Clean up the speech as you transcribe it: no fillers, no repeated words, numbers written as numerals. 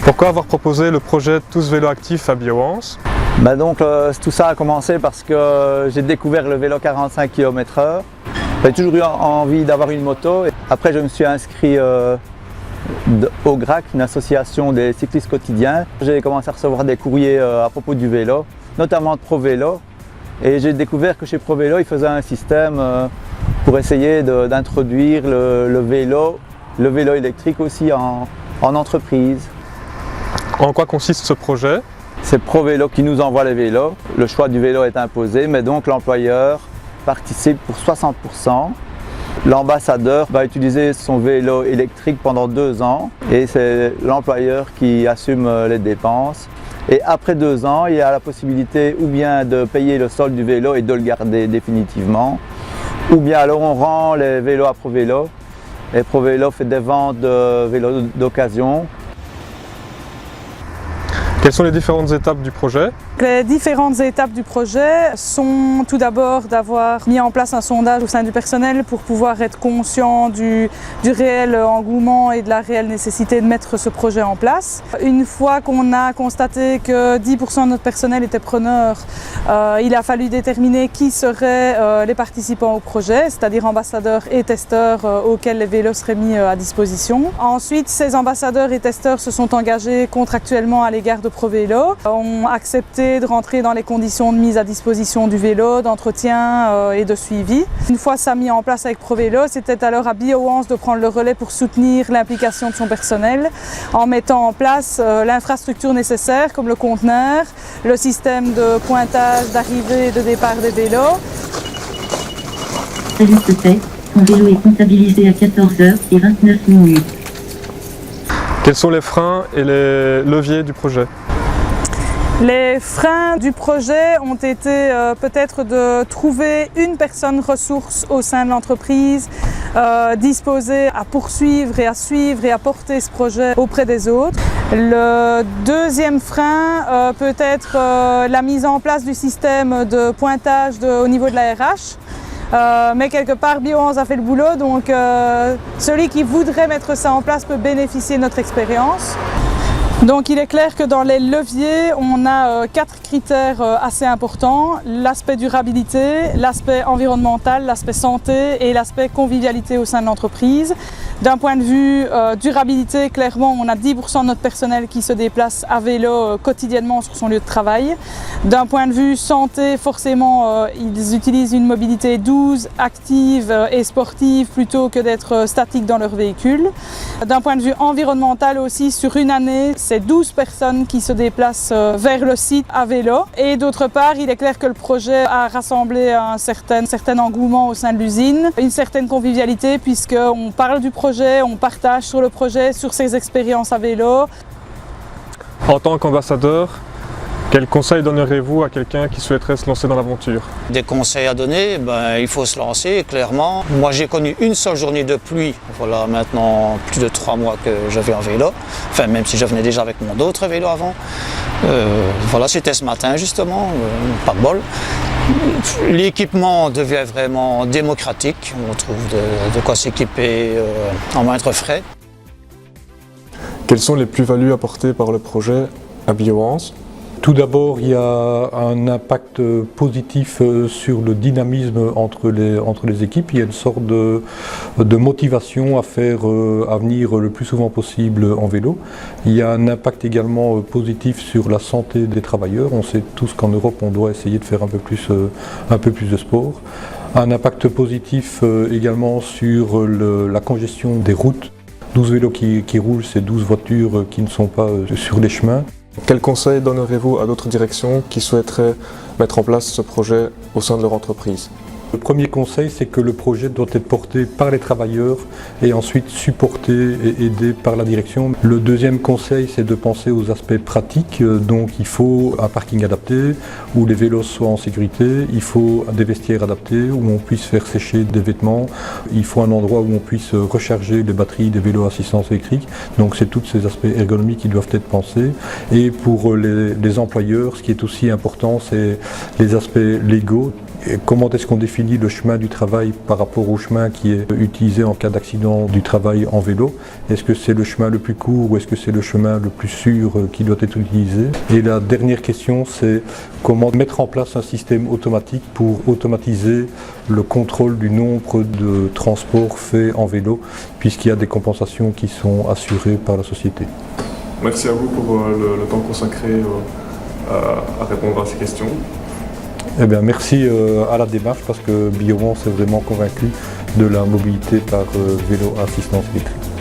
Pourquoi avoir proposé le projet Tous Vélo Actifs à Bioance? Tout ça a commencé parce que j'ai découvert le vélo 45 km/h. J'ai toujours eu envie d'avoir une moto. Après, je me suis inscrit au GRAC, une association des cyclistes quotidiens. J'ai commencé à recevoir des courriers à propos du vélo, notamment de ProVélo. Et j'ai découvert que chez ProVélo, ils faisaient un système pour essayer d'introduire le vélo électrique aussi en entreprise. En quoi consiste ce projet? C'est ProVélo qui nous envoie les vélos. Le choix du vélo est imposé, mais donc l'employeur participe pour 60%. L'ambassadeur va utiliser son vélo électrique pendant 2 ans et c'est l'employeur qui assume les dépenses. Et après 2 ans, il y a la possibilité ou bien de payer le solde du vélo et de le garder définitivement, ou bien alors on rend les vélos à ProVélo et ProVélo fait des ventes de vélos d'occasion. Quelles sont les différentes étapes du projet? Les différentes étapes du projet sont tout d'abord d'avoir mis en place un sondage au sein du personnel pour pouvoir être conscient du réel engouement et de la réelle nécessité de mettre ce projet en place. Une fois qu'on a constaté que 10% de notre personnel était preneur, il a fallu déterminer qui seraient les participants au projet, c'est-à-dire ambassadeurs et testeurs auxquels les vélos seraient mis à disposition. Ensuite, ces ambassadeurs et testeurs se sont engagés contractuellement à l'égard de ProVélo, ont accepté de rentrer dans les conditions de mise à disposition du vélo, d'entretien et de suivi. Une fois ça mis en place avec ProVélo, c'était alors à Bioance de prendre le relais pour soutenir l'implication de son personnel en mettant en place l'infrastructure nécessaire comme le conteneur, le système de pointage d'arrivée et de départ des vélos. Ajuste fait, ton vélo est comptabilisé à 14h29. Quels sont les freins et les leviers du projet? Les freins du projet ont été peut-être de trouver une personne ressource au sein de l'entreprise disposée à poursuivre et à suivre et à porter ce projet auprès des autres. Le deuxième frein peut être la mise en place du système de pointage au niveau de la RH. Mais quelque part, Bioance a fait le boulot, donc celui qui voudrait mettre ça en place peut bénéficier de notre expérience. Donc il est clair que dans les leviers, on a 4 critères assez importants. L'aspect durabilité, l'aspect environnemental, l'aspect santé et l'aspect convivialité au sein de l'entreprise. D'un point de vue durabilité, clairement, on a 10% de notre personnel qui se déplace à vélo quotidiennement sur son lieu de travail. D'un point de vue santé, forcément, ils utilisent une mobilité douce, active et sportive plutôt que d'être statiques dans leur véhicule. D'un point de vue environnemental aussi, sur une année, c'est 12 personnes qui se déplacent vers le site à vélo. Et d'autre part, il est clair que le projet a rassemblé un certain engouement au sein de l'usine, une certaine convivialité puisqu'on parle du projet, on partage sur le projet, sur ses expériences à vélo. En tant qu'ambassadeur, quels conseils donnerez-vous à quelqu'un qui souhaiterait se lancer dans l'aventure? Des conseils à donner, il faut se lancer clairement. Moi j'ai connu une seule journée de pluie, voilà maintenant plus de 3 mois que je vais en vélo, enfin même si je venais déjà avec mon autre vélo avant. Voilà, c'était ce matin justement, pas de bol. L'équipement devient vraiment démocratique, on trouve de quoi s'équiper en moindre frais. Quelles sont les plus-values apportées par le projet à Bioance? Tout d'abord, il y a un impact positif sur le dynamisme entre les équipes. Il y a une sorte de motivation à venir le plus souvent possible en vélo. Il y a un impact également positif sur la santé des travailleurs. On sait tous qu'en Europe, on doit essayer de faire un peu plus de sport. Un impact positif également sur la congestion des routes. 12 vélos qui roulent, c'est 12 voitures qui ne sont pas sur les chemins. Quels conseils donnerez-vous à d'autres directions qui souhaiteraient mettre en place ce projet au sein de leur entreprise? Le premier conseil, c'est que le projet doit être porté par les travailleurs et ensuite supporté et aidé par la direction. Le deuxième conseil, c'est de penser aux aspects pratiques. Donc il faut un parking adapté, où les vélos soient en sécurité. Il faut des vestiaires adaptés, où on puisse faire sécher des vêtements. Il faut un endroit où on puisse recharger les batteries des vélos à assistance électrique. Donc c'est tous ces aspects ergonomiques qui doivent être pensés. Et pour les employeurs, ce qui est aussi important, c'est les aspects légaux. Et comment est-ce qu'on définit le chemin du travail par rapport au chemin qui est utilisé en cas d'accident du travail en vélo? Est-ce que c'est le chemin le plus court ou est-ce que c'est le chemin le plus sûr qui doit être utilisé? Et la dernière question, c'est comment mettre en place un système automatique pour automatiser le contrôle du nombre de transports faits en vélo, puisqu'il y a des compensations qui sont assurées par la société. Merci à vous pour le temps consacré à répondre à ces questions. Eh bien, merci à la démarche parce que Bioman s'est vraiment convaincu de la mobilité par vélo à assistance électrique.